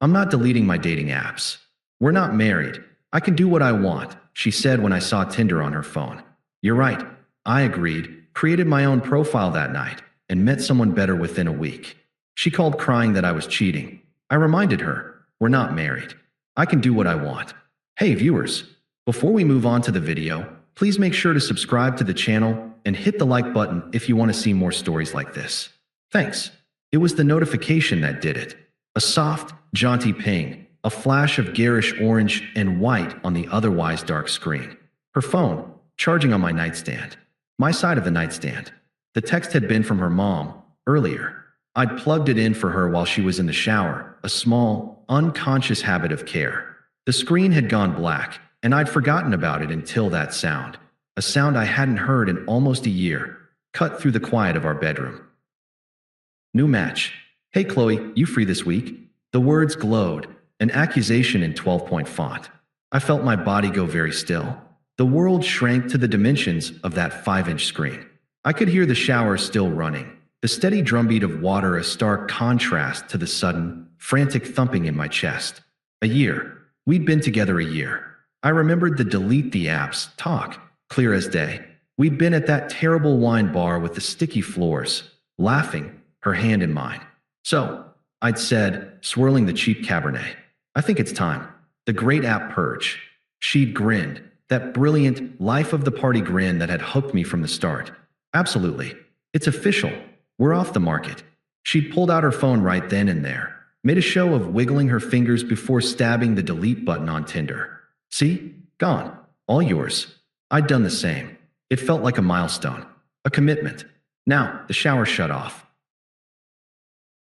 I'm not deleting my dating apps. We're not married. I can do what I want, she said when I saw Tinder on her phone. You're right. I agreed, created my own profile that night, and met someone better within a week. She called crying that I was cheating. I reminded her, we're not married. I can do what I want. Hey viewers, before we move on to the video, please make sure to subscribe to the channel and hit the like button if you want to see more stories like this. Thanks. It was the notification that did it. A soft, jaunty ping, a flash of garish orange and white on the otherwise dark screen. Her phone, charging on my nightstand. My side of the nightstand. The text had been from her mom, earlier. I'd plugged it in for her while she was in the shower, a small, unconscious habit of care. The screen had gone black, and I'd forgotten about it until that sound. A sound I hadn't heard in almost a year, cut through the quiet of our bedroom. New match. Hey Qley, you free this week? The words glowed, an accusation in 12-point font. I felt my body go very still. The world shrank to the dimensions of that 5-inch screen. I could hear the shower still running, the steady drumbeat of water a stark contrast to the sudden, frantic thumping in my chest. A year. We'd been together a year. I remembered the delete the apps talk, clear as day. We'd been at that terrible wine bar with the sticky floors, laughing, her hand in mine. So, I'd said, swirling the cheap Cabernet, I think it's time. The great app purge. She'd grinned, that brilliant, life-of-the-party grin that had hooked me from the start. Absolutely. It's official. We're off the market. She'd pulled out her phone right then and there, made a show of wiggling her fingers before stabbing the delete button on Tinder. See? Gone. All yours. I'd done the same. It felt like a milestone. A commitment. Now, the shower shut off.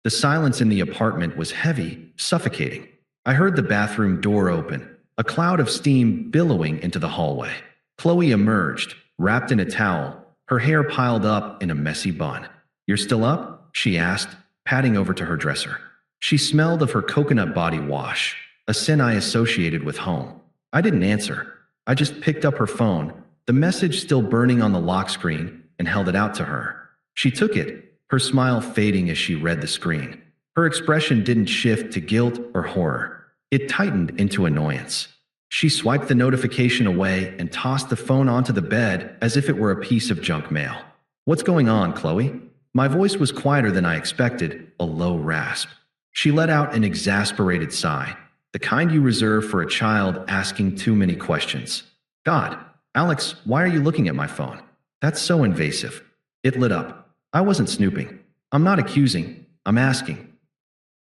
The silence in the apartment was heavy, suffocating. I heard the bathroom door open, a cloud of steam billowing into the hallway. Qley emerged, wrapped in a towel, her hair piled up in a messy bun. You're still up? She asked, padding over to her dresser. She smelled of her coconut body wash, a scent I associated with home. I didn't answer. I just picked up her phone, the message still burning on the lock screen, and held it out to her. She took it, her smile fading as she read the screen. Her expression didn't shift to guilt or horror. It tightened into annoyance. She swiped the notification away and tossed the phone onto the bed as if it were a piece of junk mail. What's going on, Qley? My voice was quieter than I expected, a low rasp. She let out an exasperated sigh, the kind you reserve for a child asking too many questions. God, Alex, why are you looking at my phone? That's so invasive. It lit up. I wasn't snooping. I'm not accusing. I'm asking.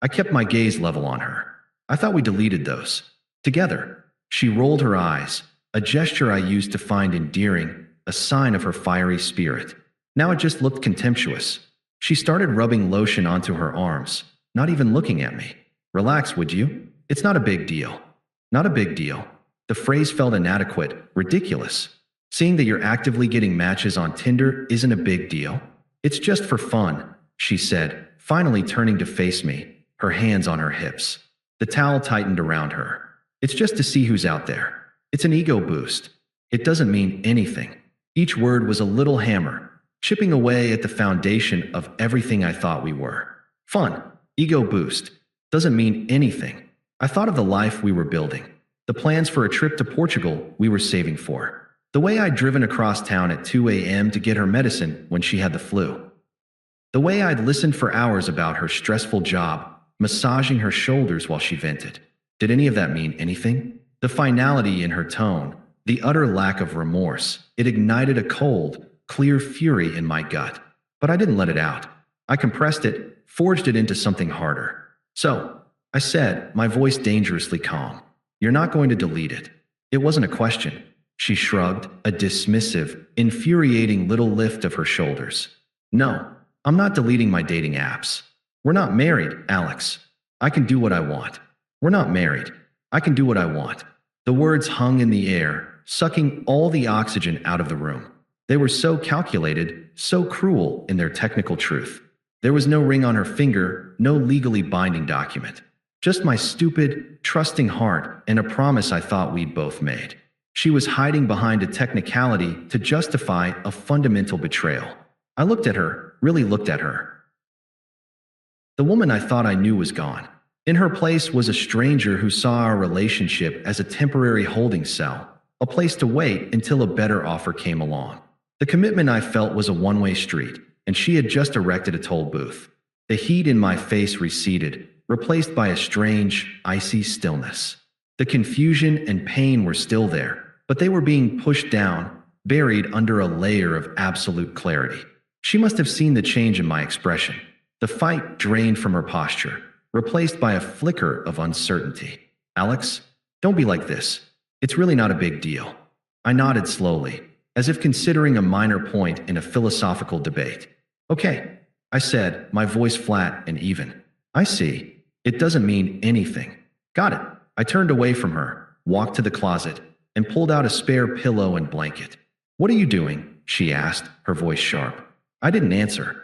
I kept my gaze level on her. I thought we deleted those. Together. She rolled her eyes, a gesture I used to find endearing, a sign of her fiery spirit. Now it just looked contemptuous. She started rubbing lotion onto her arms, not even looking at me. Relax, would you? It's not a big deal. Not a big deal. The phrase felt inadequate, ridiculous. Seeing that you're actively getting matches on Tinder isn't a big deal. It's just for fun, she said, finally turning to face me, her hands on her hips. The towel tightened around her. It's just to see who's out there. It's an ego boost. It doesn't mean anything. Each word was a little hammer, chipping away at the foundation of everything I thought we were. Fun. Ego boost. Doesn't mean anything. I thought of the life we were building. The plans for a trip to Portugal we were saving for. The way I'd driven across town at 2 a.m. to get her medicine when she had the flu. The way I'd listened for hours about her stressful job, massaging her shoulders while she vented. Did any of that mean anything? The finality in her tone, the utter lack of remorse, it ignited a cold, clear fury in my gut. But I didn't let it out. I compressed it, forged it into something harder. So, I said, my voice dangerously calm. You're not going to delete it. It wasn't a question. She shrugged, a dismissive, infuriating little lift of her shoulders. No, I'm not deleting my dating apps. We're not married, Alex. I can do what I want. We're not married. I can do what I want. The words hung in the air, sucking all the oxygen out of the room. They were so calculated, so cruel in their technical truth. There was no ring on her finger, no legally binding document. Just my stupid, trusting heart and a promise I thought we'd both made. She was hiding behind a technicality to justify a fundamental betrayal. I looked at her, really looked at her. The woman I thought I knew was gone. In her place was a stranger who saw our relationship as a temporary holding cell, a place to wait until a better offer came along. The commitment I felt was a one-way street, and she had just erected a toll booth. The heat in my face receded, replaced by a strange, icy stillness. The confusion and pain were still there, but they were being pushed down, buried under a layer of absolute clarity. She must have seen the change in my expression. The fight drained from her posture, replaced by a flicker of uncertainty. "Alex, don't be like this. It's really not a big deal." I nodded slowly, as if considering a minor point in a philosophical debate. "Okay," I said, my voice flat and even. "I see. It doesn't mean anything." "Got it." I turned away from her, walked to the closet, and pulled out a spare pillow and blanket. "What are you doing?" she asked, her voice sharp. I didn't answer.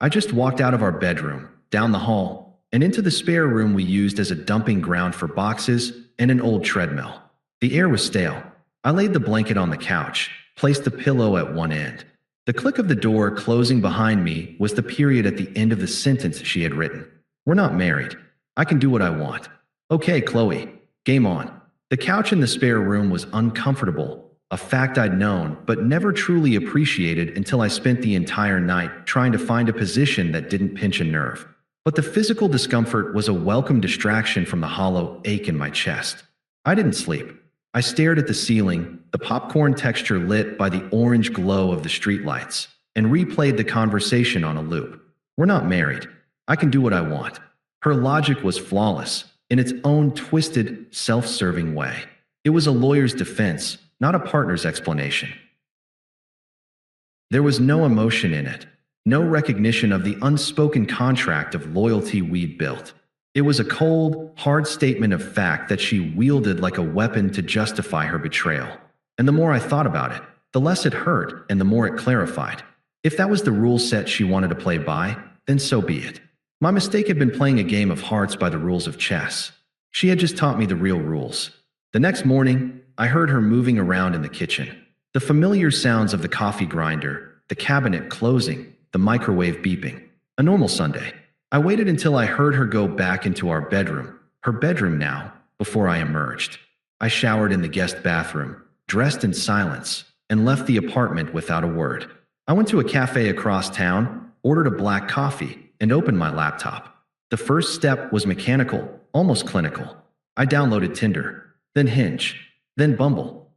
I just walked out of our bedroom, down the hall, and into the spare room we used as a dumping ground for boxes and an old treadmill. The air was stale. I laid the blanket on the couch, placed the pillow at one end. The click of the door closing behind me was the period at the end of the sentence she had written. "We're not married. I can do what I want." "Okay, Qley, game on." The couch in the spare room was uncomfortable, a fact I'd known but never truly appreciated until I spent the entire night trying to find a position that didn't pinch a nerve. But the physical discomfort was a welcome distraction from the hollow ache in my chest. I didn't sleep. I stared at the ceiling, the popcorn texture lit by the orange glow of the streetlights, and replayed the conversation on a loop. "We're not married. I can do what I want." Her logic was flawless, in its own twisted, self-serving way. It was a lawyer's defense, not a partner's explanation. There was no emotion in it, no recognition of the unspoken contract of loyalty we'd built. It was a cold, hard statement of fact that she wielded like a weapon to justify her betrayal. And the more I thought about it, the less it hurt and the more it clarified. If that was the rule set she wanted to play by, then so be it. My mistake had been playing a game of hearts by the rules of chess. She had just taught me the real rules. The next morning, I heard her moving around in the kitchen. The familiar sounds of the coffee grinder, the cabinet closing, the microwave beeping. A normal Sunday. I waited until I heard her go back into our bedroom, her bedroom now, before I emerged. I showered in the guest bathroom, dressed in silence, and left the apartment without a word. I went to a cafe across town, ordered a black coffee, and opened my laptop. The first step was mechanical, almost clinical. I downloaded Tinder, then Hinge, then Bumble.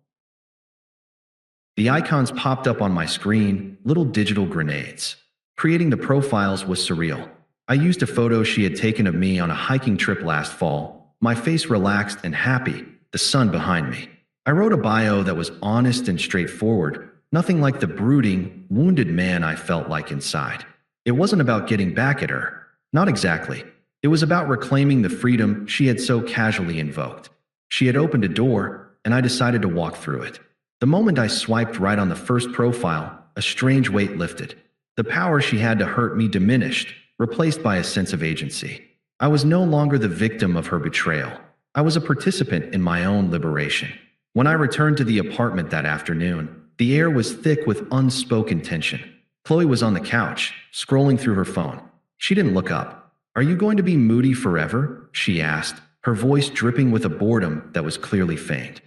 The icons popped up on my screen, little digital grenades. Creating the profiles was surreal. I used a photo she had taken of me on a hiking trip last fall, my face relaxed and happy, the sun behind me. I wrote a bio that was honest and straightforward, nothing like the brooding, wounded man I felt like inside. It wasn't about getting back at her. Not exactly. It was about reclaiming the freedom she had so casually invoked. She had opened a door, and I decided to walk through it. The moment I swiped right on the first profile, a strange weight lifted. The power she had to hurt me diminished, replaced by a sense of agency. I was no longer the victim of her betrayal. I was a participant in my own liberation. When I returned to the apartment that afternoon, the air was thick with unspoken tension. Qley was on the couch, scrolling through her phone. She didn't look up. "Are you going to be moody forever?" she asked, her voice dripping with a boredom that was clearly feigned.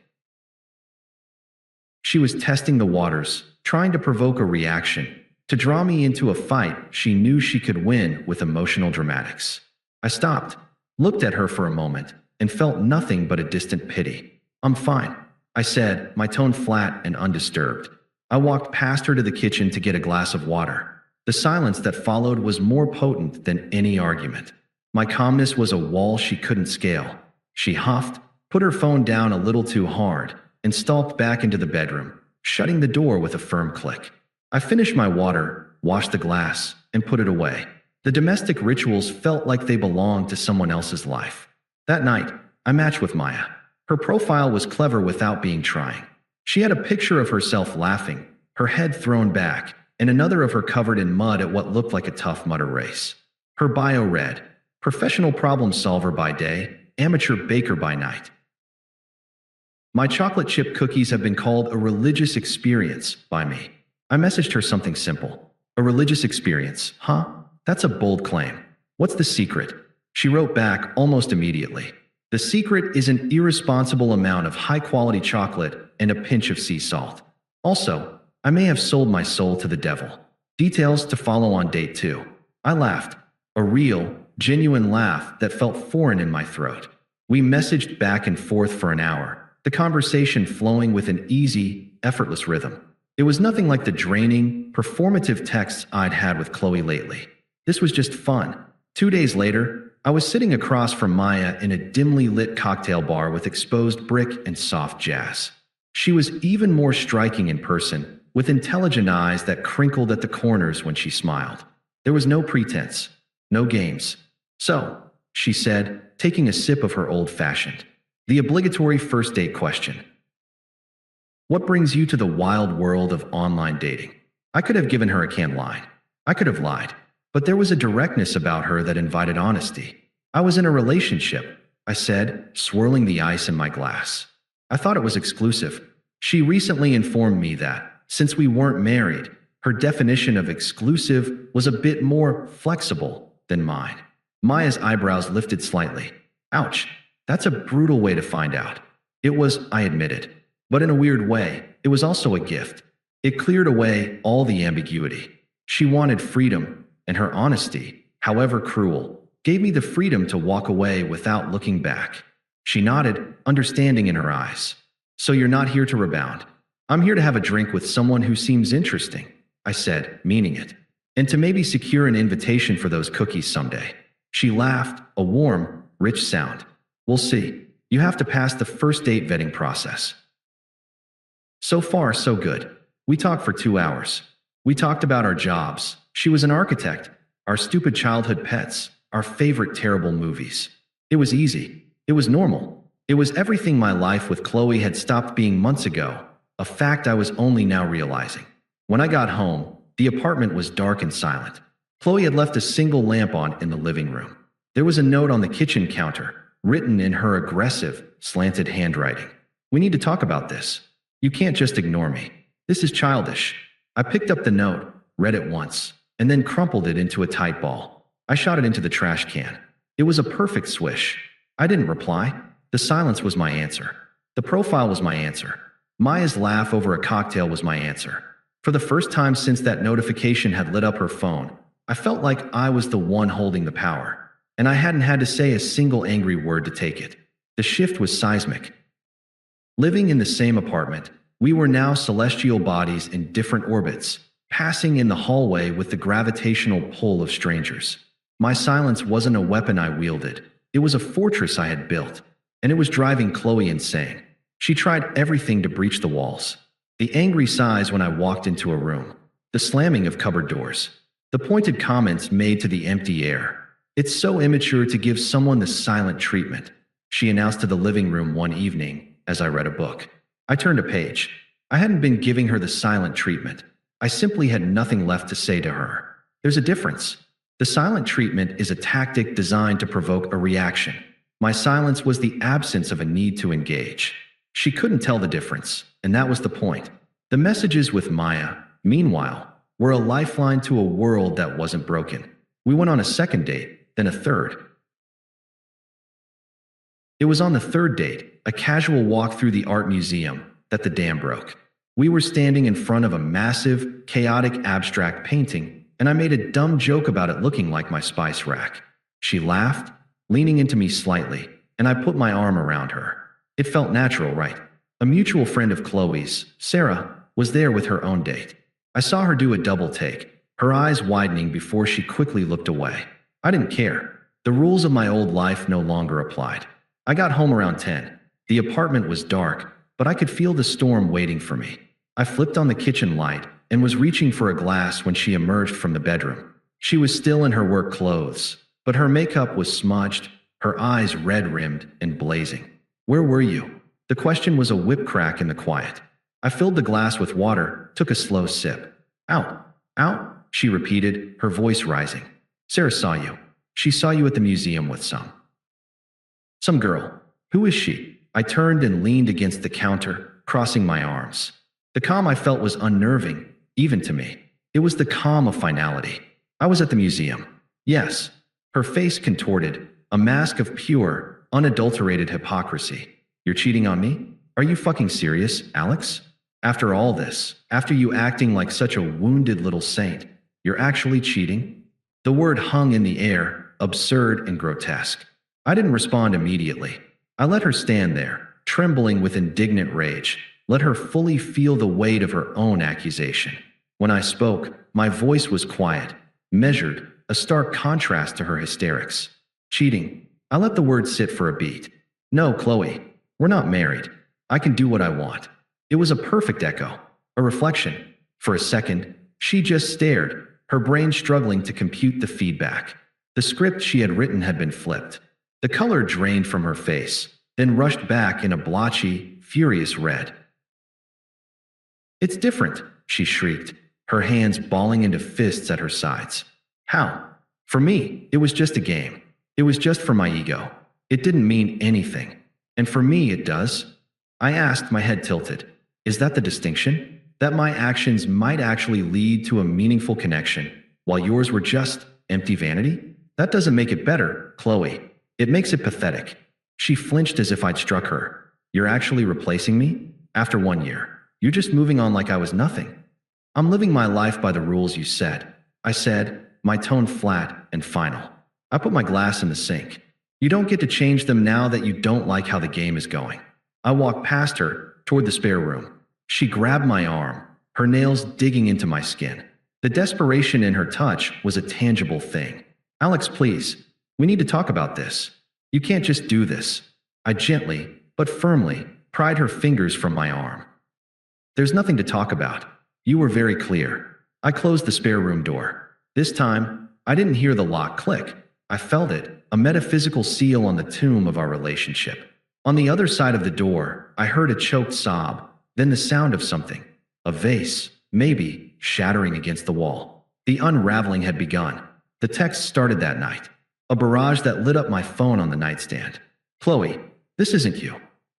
She was testing the waters, trying to provoke a reaction, to draw me into a fight she knew she could win with emotional dramatics. I stopped, looked at her for a moment, and felt nothing but a distant pity. "I'm fine," I said, my tone flat and undisturbed. I walked past her to the kitchen to get a glass of water. The silence that followed was more potent than any argument. My calmness was a wall she couldn't scale. She huffed, put her phone down a little too hard, and stalked back into the bedroom, shutting the door with a firm click. I finished my water, washed the glass, and put it away. The domestic rituals felt like they belonged to someone else's life. That night, I matched with Maya. Her profile was clever without being trying. She had a picture of herself laughing, her head thrown back, and another of her covered in mud at what looked like a Tough Mudder race. Her bio read, "Professional problem solver by day, amateur baker by night." My chocolate chip cookies have been called a religious experience by me. I messaged her something simple. "A religious experience, huh? That's a bold claim." What's the secret? She wrote back almost immediately. The secret is an irresponsible amount of high-quality chocolate and a pinch of sea salt. Also, I may have sold my soul to the devil. Details to follow on date 2. I laughed. A real, genuine laugh that felt foreign in my throat. We messaged back and forth for an hour, the conversation flowing with an easy, effortless rhythm. It was nothing like the draining, performative texts I'd had with Qley lately. This was just fun. 2 days later, I was sitting across from Maya in a dimly lit cocktail bar with exposed brick and soft jazz. She was even more striking in person, with intelligent eyes that crinkled at the corners when she smiled. There was no pretense, no games. "So," she said, taking a sip of her old-fashioned. The obligatory first date question. "What brings you to the wild world of online dating?" I could have given her a canned line. I could have lied. But there was a directness about her that invited honesty. "I was in a relationship," I said, swirling the ice in my glass. "I thought it was exclusive." She recently informed me that, since we weren't married, her definition of exclusive was a bit more flexible than mine. Maya's eyebrows lifted slightly. "Ouch, that's a brutal way to find out." It was, I admitted. But in a weird way, it was also a gift. It cleared away all the ambiguity. She wanted freedom, and her honesty, however cruel, gave me the freedom to walk away without looking back. She nodded, understanding in her eyes. "So you're not here to rebound?" "I'm here to have a drink with someone who seems interesting," I said, meaning it. "And to maybe secure an invitation for those cookies someday." She laughed, a warm, rich sound. "We'll see. You have to pass the first date vetting process." So far, so good. We talked for 2 hours. We talked about our jobs. She was an architect, our stupid childhood pets, our favorite terrible movies. It was easy. It was normal. It was everything my life with Qley had stopped being months ago, a fact I was only now realizing. When I got home, the apartment was dark and silent. Qley had left a single lamp on in the living room. There was a note on the kitchen counter, written in her aggressive, slanted handwriting. "We need to talk about this. You can't just ignore me. This is childish." I picked up the note, read it once, and then crumpled it into a tight ball. I shot it into the trash can. It was a perfect swish. I didn't reply. The silence was my answer. The profile was my answer. Maya's laugh over a cocktail was my answer. For the first time since that notification had lit up her phone, I felt like I was the one holding the power, and I hadn't had to say a single angry word to take it. The shift was seismic. Living in the same apartment, we were now celestial bodies in different orbits, passing in the hallway with the gravitational pull of strangers. My silence wasn't a weapon I wielded. It was a fortress I had built, and it was driving Qley insane. She tried everything to breach the walls. The angry sighs when I walked into a room, the slamming of cupboard doors, the pointed comments made to the empty air. "It's so immature to give someone the silent treatment," she announced to the living room one evening as I read a book. I turned a page. I hadn't been giving her the silent treatment. I simply had nothing left to say to her. There's a difference. The silent treatment is a tactic designed to provoke a reaction. My silence was the absence of a need to engage. She couldn't tell the difference, and that was the point. The messages with Maya, meanwhile, were a lifeline to a world that wasn't broken. We went on a second date, then a third. It was on the third date, a casual walk through the art museum, that the dam broke. We were standing in front of a massive, chaotic abstract painting, and I made a dumb joke about it looking like my spice rack. She laughed, leaning into me slightly, and I put my arm around her. It felt natural, right? A mutual friend of Qley's, Sarah, was there with her own date. I saw her do a double take, her eyes widening before she quickly looked away. I didn't care. The rules of my old life no longer applied. I got home around 10. The apartment was dark, but I could feel the storm waiting for me. I flipped on the kitchen light and was reaching for a glass when she emerged from the bedroom. She was still in her work clothes, but her makeup was smudged, her eyes red-rimmed and blazing. "Where were you?" The question was a whip crack in the quiet. I filled the glass with water, took a slow sip. "Out, out," she repeated, her voice rising. "Sarah saw you. She saw you at the museum with some girl. Who is she?" I turned and leaned against the counter, crossing my arms. The calm I felt was unnerving, even to me. It was the calm of finality. "I was at the museum." "Yes." her face contorted, a mask of pure, unadulterated hypocrisy. You're cheating on me? Are you fucking serious, Alex? After all this, after you acting like such a wounded little saint, you're actually cheating? The word hung in the air, absurd and grotesque. I didn't respond immediately. I let her stand there, trembling with indignant rage, let her fully feel the weight of her own accusation. When I spoke, my voice was quiet, measured, a stark contrast to her hysterics. Cheating. I let the word sit for a beat. No, Qley, we're not married. I can do what I want. It was a perfect echo, a reflection. For a second, she just stared, her brain struggling to compute the feedback. The script she had written had been flipped. The color drained from her face, then rushed back in a blotchy, furious red. It's different, she shrieked, her hands balling into fists at her sides. How? For me, it was just a game. It was just for my ego. It didn't mean anything. And for me, it does. I asked, my head tilted. Is that the distinction? That my actions might actually lead to a meaningful connection, while yours were just empty vanity? That doesn't make it better, Qley. It makes it pathetic. She flinched as if I'd struck her. You're actually replacing me? After 1 year. You're just moving on like I was nothing. I'm living my life by the rules you set. I said, my tone flat and final. I put my glass in the sink. You don't get to change them now that you don't like how the game is going. I walked past her, toward the spare room. She grabbed my arm, her nails digging into my skin. The desperation in her touch was a tangible thing. Alex, please. We need to talk about this. You can't just do this. I gently, but firmly, pried her fingers from my arm. There's nothing to talk about. You were very clear. I closed the spare room door. This time, I didn't hear the lock click. I felt it, a metaphysical seal on the tomb of our relationship. On the other side of the door, I heard a choked sob, then the sound of something. A vase, maybe, shattering against the wall. The unraveling had begun. The text started that night. A barrage that lit up my phone on the nightstand. Qley, this isn't you.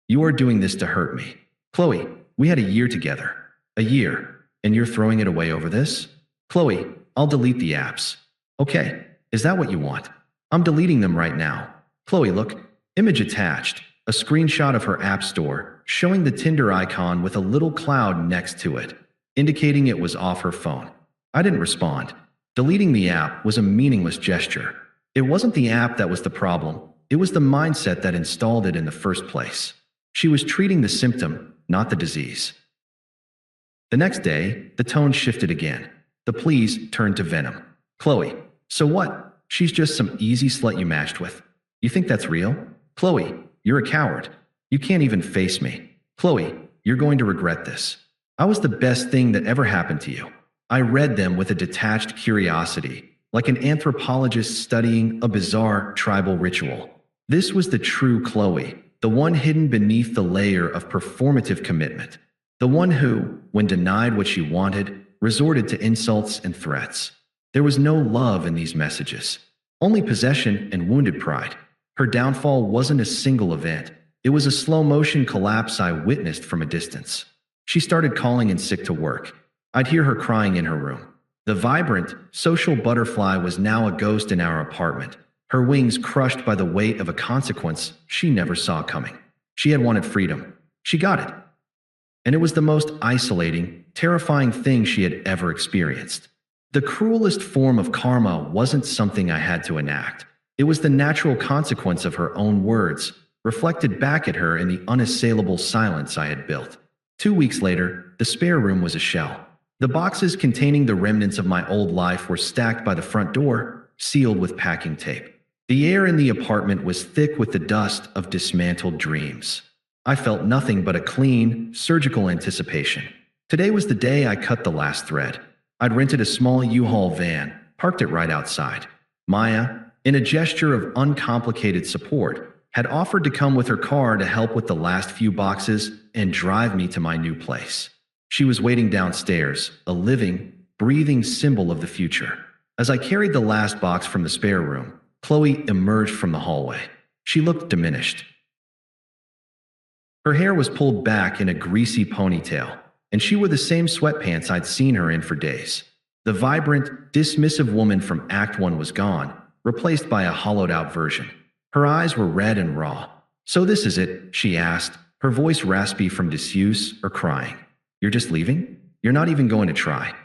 You are doing this to hurt me. Qley, we had a year together. A year. And you're throwing it away over this? Qley, I'll delete the apps. Okay, is that what you want? I'm deleting them right now. Qley, look. Image attached. A screenshot of her app store, showing the Tinder icon with a little cloud next to it, indicating it was off her phone. I didn't respond. Deleting the app was a meaningless gesture. It wasn't the app that was the problem. It was the mindset that installed it in the first place. She was treating the symptom, not the disease. The next day, the tone shifted again. The pleas turned to venom. Qley, so what? She's just some easy slut you matched with. You think that's real? Qley, you're a coward. You can't even face me. Qley, you're going to regret this. I was the best thing that ever happened to you. I read them with a detached curiosity, like an anthropologist studying a bizarre tribal ritual. This was the true Qley, the one hidden beneath the layer of performative commitment. The one who, when denied what she wanted, resorted to insults and threats. There was no love in these messages, only possession and wounded pride. Her downfall wasn't a single event. It was a slow-motion collapse I witnessed from a distance. She started calling in sick to work. I'd hear her crying in her room. The vibrant, social butterfly was now a ghost in our apartment, her wings crushed by the weight of a consequence she never saw coming. She had wanted freedom. She got it. And it was the most isolating, terrifying thing she had ever experienced. The cruelest form of karma wasn't something I had to enact. It was the natural consequence of her own words, reflected back at her in the unassailable silence I had built. 2 weeks later, the spare room was a shell. The boxes containing the remnants of my old life were stacked by the front door, sealed with packing tape. The air in the apartment was thick with the dust of dismantled dreams. I felt nothing but a clean, surgical anticipation. Today was the day I cut the last thread. I'd rented a small U-Haul van, parked it right outside. Maya, in a gesture of uncomplicated support, had offered to come with her car to help with the last few boxes and drive me to my new place. She was waiting downstairs, a living, breathing symbol of the future. As I carried the last box from the spare room, Qley emerged from the hallway. She looked diminished. Her hair was pulled back in a greasy ponytail, and she wore the same sweatpants I'd seen her in for days. The vibrant, dismissive woman from Act 1 was gone, replaced by a hollowed-out version. Her eyes were red and raw. "So this is it?" she asked, her voice raspy from disuse or crying. "You're just leaving? You're not even going to try?"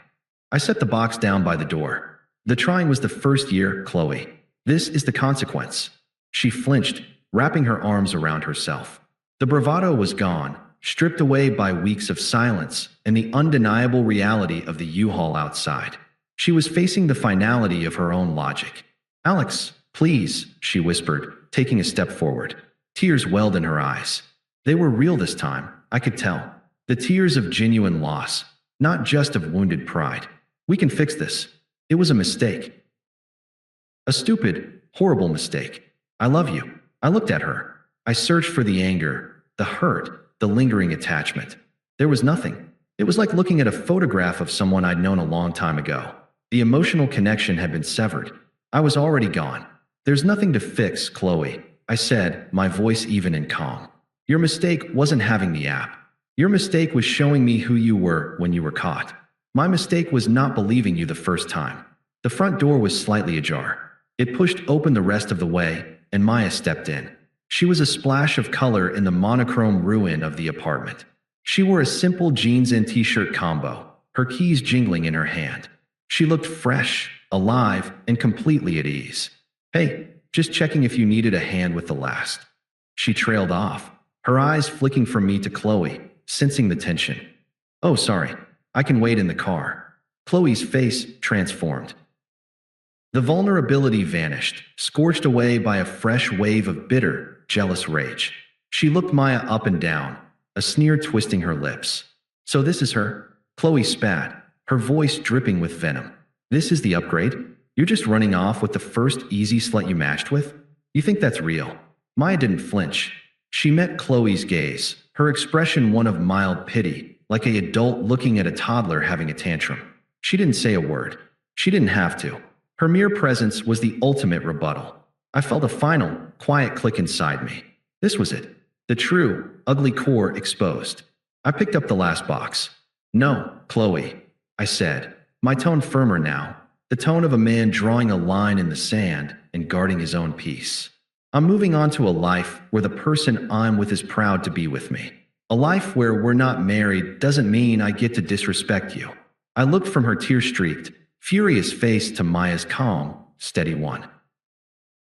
I set the box down by the door. "The trying was the first year, Qley. This is the consequence." She flinched, wrapping her arms around herself. The bravado was gone, stripped away by weeks of silence and the undeniable reality of the U-Haul outside. She was facing the finality of her own logic. "Alex, please," she whispered, taking a step forward. Tears welled in her eyes. They were real this time, I could tell. The tears of genuine loss, not just of wounded pride. "We can fix this. It was a mistake. A stupid, horrible mistake. I love you." I looked at her. I searched for the anger, the hurt, the lingering attachment. There was nothing. It was like looking at a photograph of someone I'd known a long time ago. The emotional connection had been severed. I was already gone. "There's nothing to fix, Qley," I said, my voice even and calm. "Your mistake wasn't having the app. Your mistake was showing me who you were when you were caught. My mistake was not believing you the first time." The front door was slightly ajar. It pushed open the rest of the way, and Maya stepped in. She was a splash of color in the monochrome ruin of the apartment. She wore a simple jeans and t-shirt combo, her keys jingling in her hand. She looked fresh, alive, and completely at ease. "Hey, just checking if you needed a hand with the last." She trailed off, her eyes flicking from me to Qley, sensing the tension. "Oh, sorry. I can wait in the car." Qley's face transformed. The vulnerability vanished, scorched away by a fresh wave of bitter, jealous rage. She looked Maya up and down, a sneer twisting her lips. "So this is her?" Qley spat, her voice dripping with venom. "This is the upgrade? You're just running off with the first easy slut you matched with? You think that's real?" Maya didn't flinch. She met Qley's gaze, her expression one of mild pity, like an adult looking at a toddler having a tantrum. She didn't say a word. She didn't have to. Her mere presence was the ultimate rebuttal. I felt a final, quiet click inside me. This was it. The true, ugly core exposed. I picked up the last box. "No, Qley," I said, my tone firmer now, the tone of a man drawing a line in the sand and guarding his own peace. "I'm moving on to a life where the person I'm with is proud to be with me. A life where we're not married doesn't mean I get to disrespect you." I looked from her tear-streaked, furious face to Maya's calm, steady one.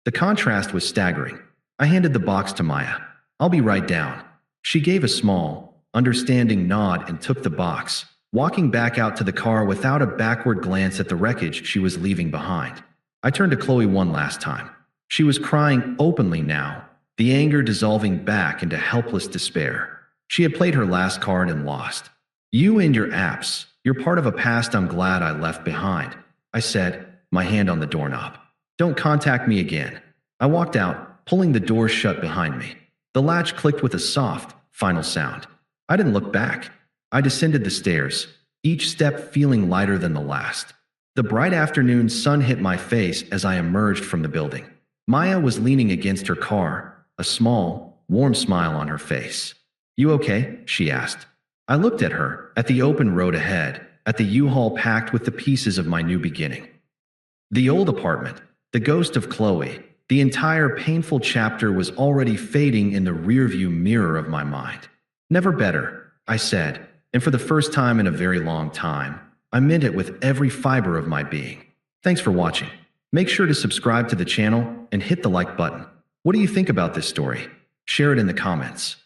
The contrast was staggering. I handed the box to Maya. "I'll be right down." She gave a small, understanding nod and took the box, walking back out to the car without a backward glance at the wreckage she was leaving behind. I turned to Qley one last time. She was crying openly now, the anger dissolving back into helpless despair. She had played her last card and lost. "You and your apps. You're part of a past I'm glad I left behind," I said, my hand on the doorknob. "Don't contact me again." I walked out, pulling the door shut behind me. The latch clicked with a soft, final sound. I didn't look back. I descended the stairs, each step feeling lighter than the last. The bright afternoon sun hit my face as I emerged from the building. Maya was leaning against her car, a small, warm smile on her face. "You okay?" she asked. I looked at her, at the open road ahead, at the U-Haul packed with the pieces of my new beginning. The old apartment, the ghost of Qley, the entire painful chapter was already fading in the rearview mirror of my mind. "Never better," I said, and for the first time in a very long time, I meant it with every fiber of my being. Thanks for watching. Make sure to subscribe to the channel and hit the like button. What do you think about this story? Share it in the comments.